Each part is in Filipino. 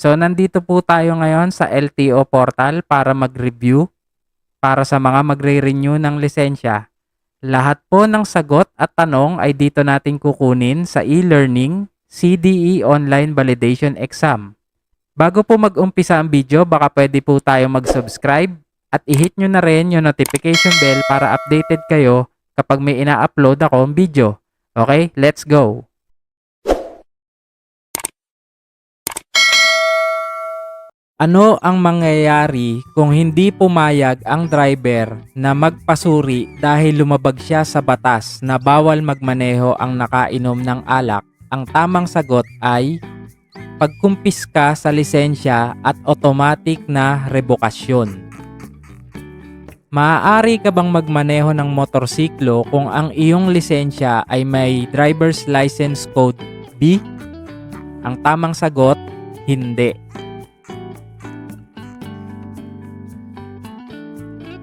So nandito po tayo ngayon sa LTO portal para mag-review para sa mga magre-renew ng lisensya. Lahat po ng sagot at tanong ay dito natin kukunin sa e-learning CDE Online Validation Exam. Bago po mag-umpisa ang video, baka pwede po tayo mag-subscribe at i-hit nyo na rin yung notification bell para updated kayo kapag may ina-upload akong video. Okay, let's go! Ano ang mangyayari kung hindi pumayag ang driver na magpasuri dahil lumabag siya sa batas na bawal magmaneho ang nakainom ng alak? Ang tamang sagot ay pagkumpiska sa lisensya at automatic na rebokasyon. Maaari ka bang magmaneho ng motorsiklo kung ang iyong lisensya ay may driver's license code B? Ang tamang sagot, hindi.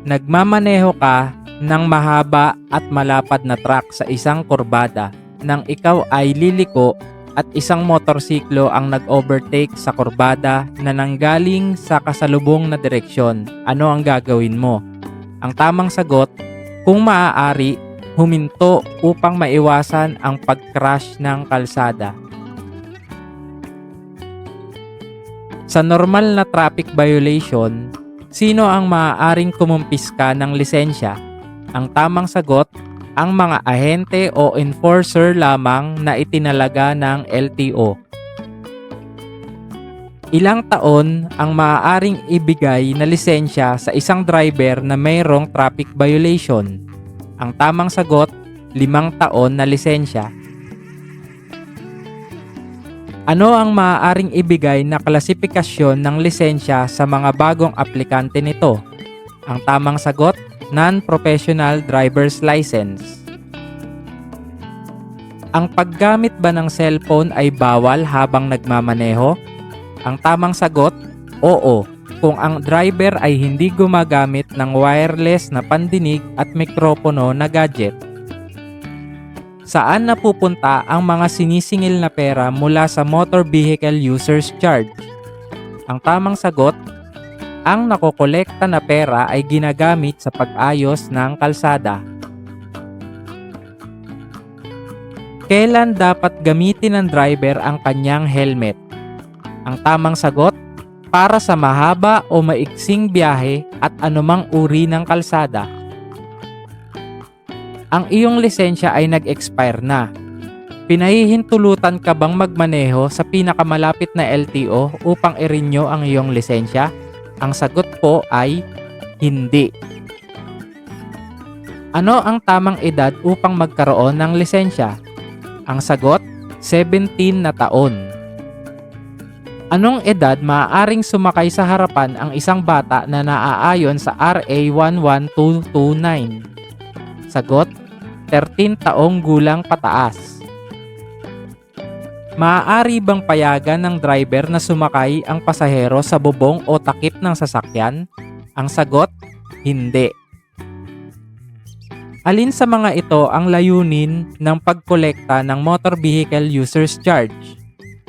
Nagmamaneho ka ng mahaba at malapad na truck sa isang kurbada nang ikaw ay liliko at isang motorsiklo ang nag-overtake sa kurbada na nanggaling sa kasalubong na direksyon. Ano ang gagawin mo? Ang tamang sagot, kung maaari, huminto upang maiwasan ang pag-crash ng kalsada. Sa normal na traffic violation, sino ang maaaring kumumpiska ng lisensya? Ang tamang sagot, ang mga ahente o enforcer lamang na itinalaga ng LTO. Ilang taon ang maaaring ibigay na lisensya sa isang driver na mayroong traffic violation? Ang tamang sagot, 5 taon na lisensya. Ano ang maaaring ibigay na klasifikasyon ng lisensya sa mga bagong aplikante nito? Ang tamang sagot, non-professional driver's license. Ang paggamit ba ng cellphone ay bawal habang nagmamaneho? Ang tamang sagot, oo, kung ang driver ay hindi gumagamit ng wireless na pandinig at mikropono na gadget. Saan napupunta ang mga sinisingil na pera mula sa Motor Vehicle Users Charge? Ang tamang sagot, ang nakokolekta na pera ay ginagamit sa pag-ayos ng kalsada. Kailan dapat gamitin ng driver ang kanyang helmet? Ang tamang sagot, para sa mahaba o maiksing biyahe at anumang uri ng kalsada. Ang iyong lisensya ay nag-expire na. Pinahihintulutan ka bang magmaneho sa pinakamalapit na LTO upang i-renew ang iyong lisensya? Ang sagot po ay hindi. Ano ang tamang edad upang magkaroon ng lisensya? Ang sagot, 17 na taon. Anong edad maaaring sumakay sa harapan ang isang bata na naaayon sa RA 11229? Sagot, 13 taong gulang pataas. Maaari bang payagan ng driver na sumakay ang pasahero sa bubong o takip ng sasakyan? Ang sagot, hindi. Alin sa mga ito ang layunin ng pagkolekta ng Motor Vehicle Users Charge?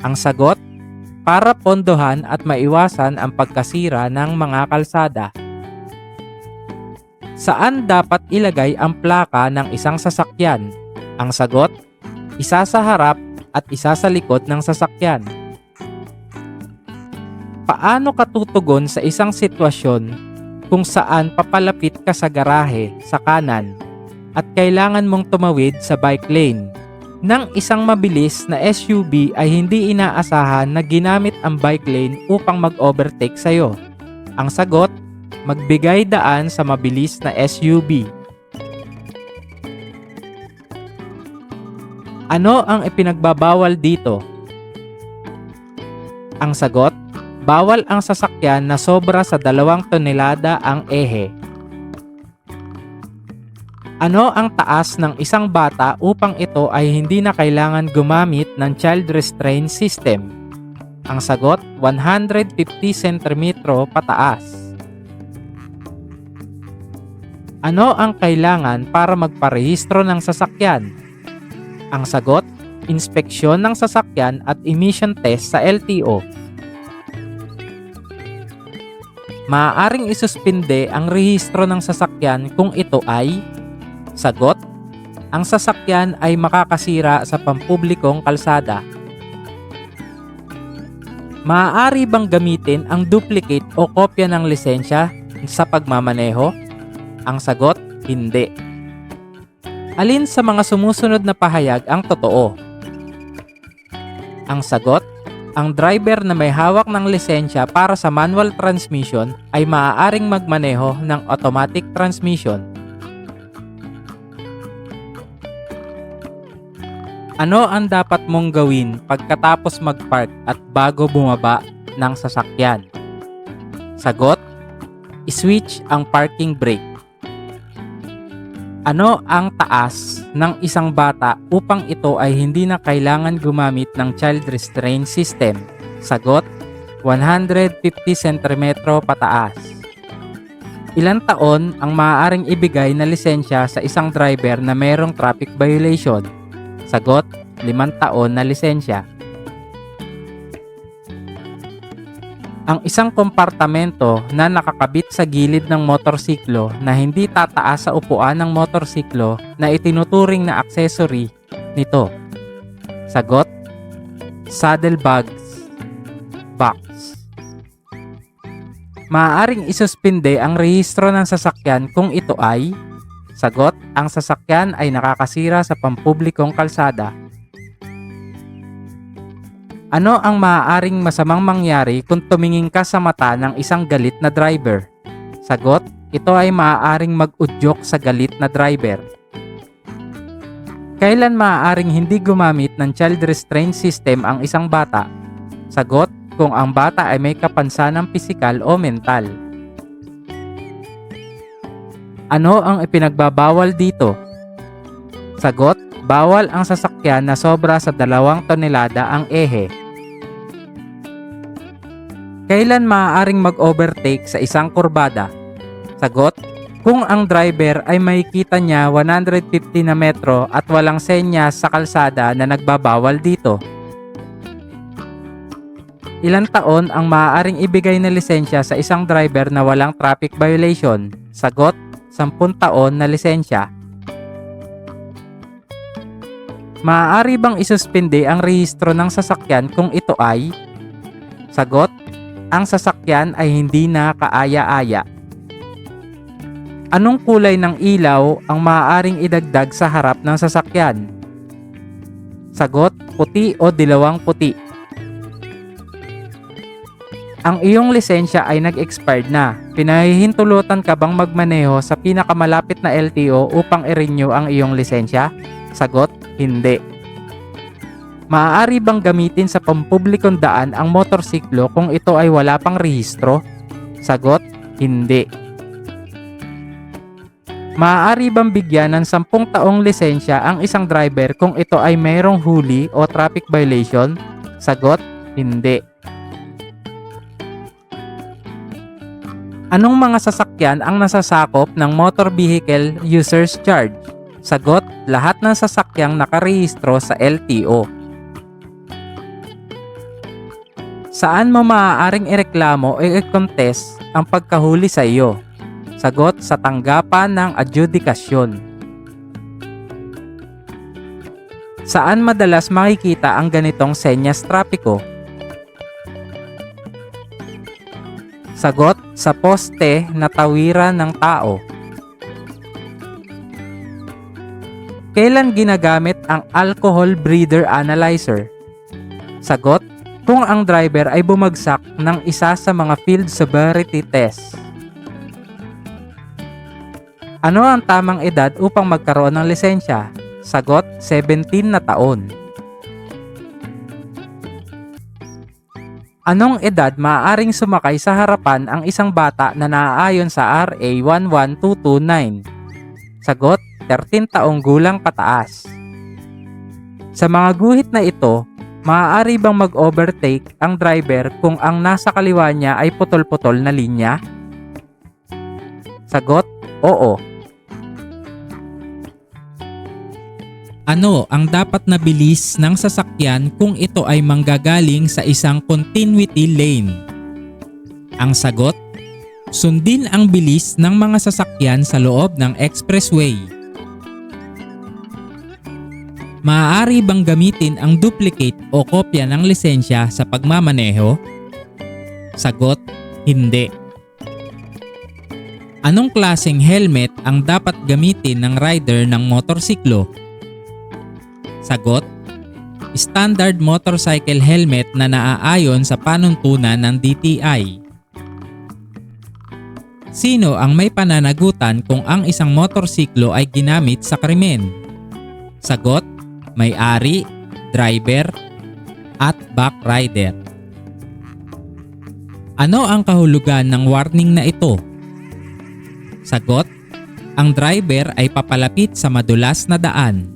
Ang sagot, para pondohan at maiwasan ang pagkasira ng mga kalsada. Saan dapat ilagay ang plaka ng isang sasakyan? Ang sagot, isa sa harap at isa sa likod ng sasakyan. Paano ka tutugon sa isang sitwasyon kung saan papalapit ka sa garahe sa kanan at kailangan mong tumawid sa bike lane? Nang isang mabilis na SUV ay hindi inaasahan na ginamit ang bike lane upang mag-overtake sa'yo. Ang sagot, magbigay daan sa mabilis na SUV. Ano ang ipinagbabawal dito? Ang sagot, bawal ang sasakyan na sobra sa 2 tonelada ang ehe. Ano ang taas ng isang bata upang ito ay hindi na kailangan gumamit ng child restraint system? Ang sagot, 150 cm pataas. Ano ang kailangan para magparehistro ng sasakyan? Ang sagot, inspeksyon ng sasakyan at emission test sa LTO. Maaaring isuspinde ang rehistro ng sasakyan kung ito ay: sagot, ang sasakyan ay makakasira sa pampublikong kalsada. Maaari bang gamitin ang duplicate o kopya ng lisensya sa pagmamaneho? Ang sagot, hindi. Alin sa mga sumusunod na pahayag ang totoo? Ang sagot, ang driver na may hawak ng lisensya para sa manual transmission ay maaaring magmaneho ng automatic transmission. Ano ang dapat mong gawin pagkatapos mag-park at bago bumaba ng sasakyan? Sagot, i-switch ang parking brake. Ano ang taas ng isang bata upang ito ay hindi na kailangan gumamit ng child restraint system? Sagot, 150 cm pataas. Ilang taon ang maaaring ibigay na lisensya sa isang driver na mayroong traffic violation? Sagot, 5 taon na lisensya. Ang isang kompartamento na nakakabit sa gilid ng motorsiklo na hindi tataas sa upuan ng motorsiklo na itinuturing na accessory nito. Sagot, saddlebags box. Maaaring isuspinde ang rehistro ng sasakyan kung ito ay: sagot, ang sasakyan ay nakakasira sa pampublikong kalsada. Ano ang maaaring masamang mangyari kung tumingin ka sa mata ng isang galit na driver? Sagot, ito ay maaaring mag-udyok sa galit na driver. Kailan maaaring hindi gumamit ng child restraint system ang isang bata? Sagot, kung ang bata ay may kapansanang pisikal o mental. Ano ang ipinagbabawal dito? Sagot, bawal ang sasakyan na sobra sa 2 tonelada ang ehe. Kailan maaaring mag-overtake sa isang kurbada? Sagot, kung ang driver ay makikita niya 150 na metro at walang senyas sa kalsada na nagbabawal dito. Ilang taon ang maaaring ibigay na lisensya sa isang driver na walang traffic violation? Sagot, 10 taon na lisensya. Maaari bang isuspinde ang rehistro ng sasakyan kung ito ay: sagot, ang sasakyan ay hindi na kaaya-aya. Anong kulay ng ilaw ang maaaring idagdag sa harap ng sasakyan? Sagot, puti o dilawang puti. Ang iyong lisensya ay nag-expired na. Pinahihintulutan ka bang magmaneho sa pinakamalapit na LTO upang i-renew ang iyong lisensya? Sagot, hindi. Maaari bang gamitin sa pampublikong daan ang motorsiklo kung ito ay wala pang rehistro? Sagot, hindi. Maaari bang bigyan ng 10 taong lisensya ang isang driver kung ito ay mayroong huli o traffic violation? Sagot, hindi. Anong mga sasakyan ang nasasakop ng Motor Vehicle User's Charge? Sagot, lahat ng sasakyang nakarehistro sa LTO. Saan mo maaaring ireklamo o i-contest ang pagkahuli sa iyo? Sagot, sa tanggapan ng adjudikasyon. Saan madalas makikita ang ganitong senyas trapiko? Sagot, sa poste na tawiran ng tao. Kailan ginagamit ang alcohol breather analyzer? Sagot, kung ang driver ay bumagsak ng isa sa mga field sobriety test. Ano ang tamang edad upang magkaroon ng lisensya? Sagot, 17 na taon. Anong edad maaaring sumakay sa harapan ang isang bata na naaayon sa RA 11229? Sagot, 13 taong gulang pataas. Sa mga guhit na ito, maaari bang mag-overtake ang driver kung ang nasa kaliwa niya ay putol-putol na linya? Sagot, oo. Ano ang dapat na bilis ng sasakyan kung ito ay manggagaling sa isang continuity lane? Ang sagot, Sundin ang bilis ng mga sasakyan sa loob ng expressway. Maaari bang gamitin ang duplicate o kopya ng lisensya sa pagmamaneho? Sagot, hindi. Anong klaseng helmet ang dapat gamitin ng rider ng motorsiklo? Sagot, standard motorcycle helmet na naaayon sa panuntunan ng DTI. Sino ang may pananagutan kung ang isang motorsiklo ay ginamit sa krimen? Sagot, may-ari, driver, at backrider. Ano ang kahulugan ng warning na ito? Sagot, ang driver ay papalapit sa madulas na daan.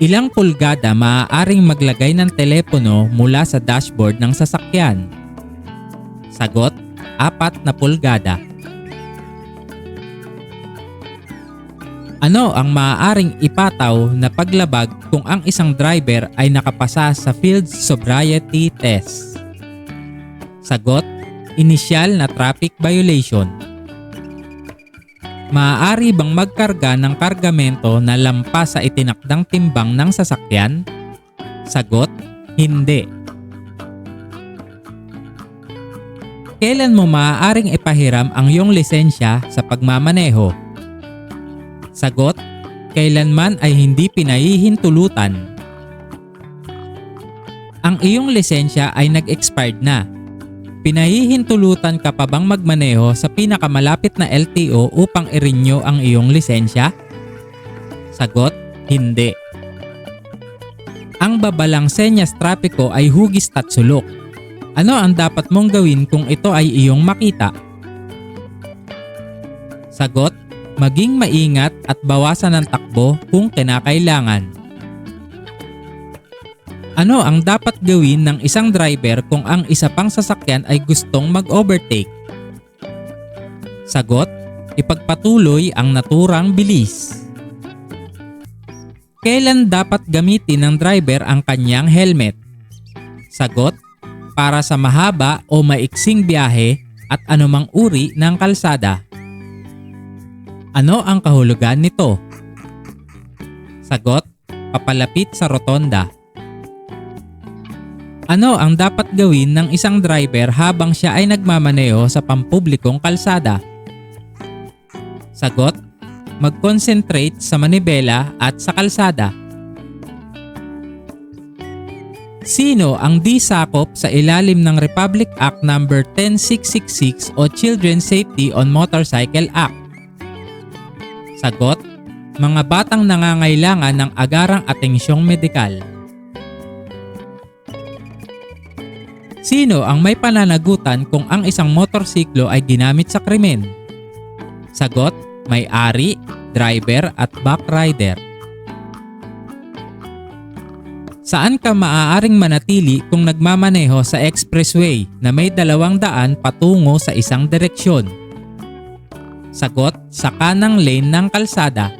Ilang pulgada maaaring maglagay ng telepono mula sa dashboard ng sasakyan? Sagot, 4 na pulgada. Ano ang maaaring ipataw na paglabag kung ang isang driver ay nakapasa sa field sobriety test? Sagot, inisyal na traffic violation. Maaari bang magkarga ng kargamento na lampas sa itinakdang timbang ng sasakyan? Sagot, hindi. Kailan mo maaaring ipahiram ang iyong lisensya sa pagmamaneho? Sagot, kailanman ay hindi pinahihintulutan. Ang iyong lisensya ay nag-expired na. Pinahihintulutan ka pa bang magmaneho sa pinakamalapit na LTO upang i-renew ang iyong lisensya? Sagot, hindi. Ang babalang senyas trapiko ay hugis at sulok. Ano ang dapat mong gawin kung ito ay iyong makita? Sagot, maging maingat at bawasan ang takbo kung kinakailangan. Ano ang dapat gawin ng isang driver kung ang isa pang sasakyan ay gustong mag-overtake? Sagot, ipagpatuloy ang naturang bilis. Kailan dapat gamitin ng driver ang kanyang helmet? Sagot, para sa mahaba o maiksing biyahe at anumang uri ng kalsada. Ano ang kahulugan nito? Sagot, papalapit sa rotonda. Ano ang dapat gawin ng isang driver habang siya ay nagmamaneho sa pampublikong kalsada? Sagot, mag-concentrate sa manibela at sa kalsada. Sino ang di sakop sa ilalim ng Republic Act No. 10666 o Children's Safety on Motorcycle Act? Sagot, mga batang nangangailangan ng agarang atensyong medikal. Sino ang may pananagutan kung ang isang motorsiklo ay ginamit sa krimen? Sagot, may-ari, driver at backrider. Saan ka maaaring manatili kung nagmamaneho sa expressway na may 2 daan patungo sa isang direksyon? Sagot, sa kanang lane ng kalsada.